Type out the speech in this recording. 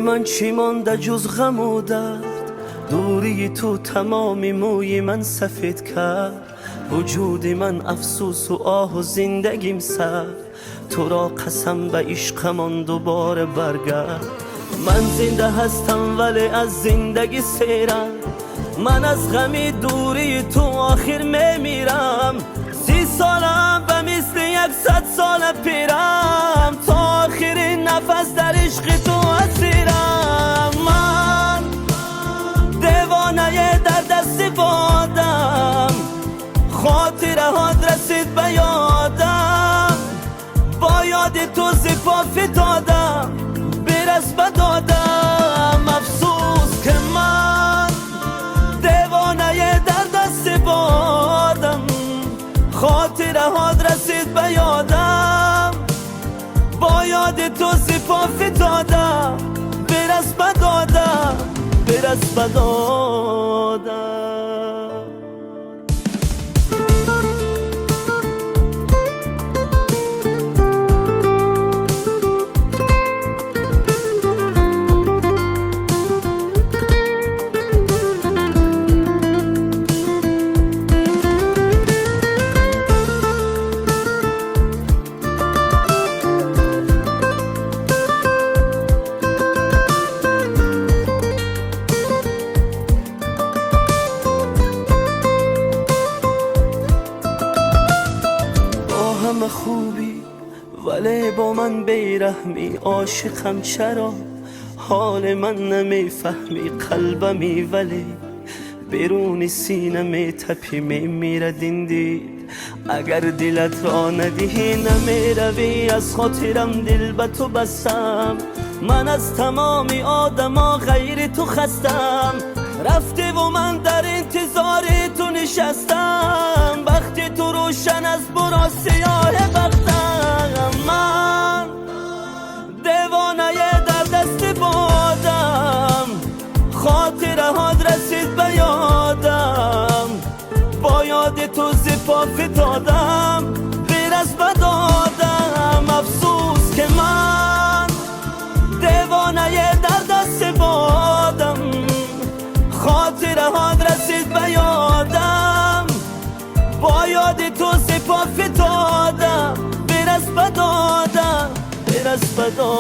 بی من چی مانده جز غم و درد؟ دوری تو تمامی موی من سفید کرد، وجود من افسوس و آه و زندگیم سرد. تو را قسم به عشقمان دوباره برگرد. من زنده هستم ولی از زندگی سیرم، من از غمی دوری تو آخر میمیرم. 30 سالم به مثل 100 سال پیرم، تا آخرین نفس در عشق تو اسیرم. من دیوانه در دست بادم، خاطره هات رسید به یادم. با یاد تو زفا فتادم، برس بدادم. افسوس که من دیوانه در دست بادم، خاطره هات رسید به یادم. با یاد تو زفا فتادم، برس بدادم، برس بدادم. همه خوبی ولی با من بیرحمی، عاشقم چرا حال من نمیفهمی؟ قلبمی ولی بیرون سینه می تپی، میمیره دید اگر دلت را ندهی نمیروی. از خاطرم دل به تو بستم، من از تمامی آدما غیر تو خستم. رفته و من در انتظار تو نشستم، وقتی تو روشن از برا سیاه بختم. من دیوانه در دست بادم، خاطره هات رسید به یادم. با یاد تو زفا فتادم، برس بدادم. افسوس که من دیوانه در دست بادم، خاطره هات رسید به یادم. با یاد تو زفا فتادم، برس بدادم، برس بدادم.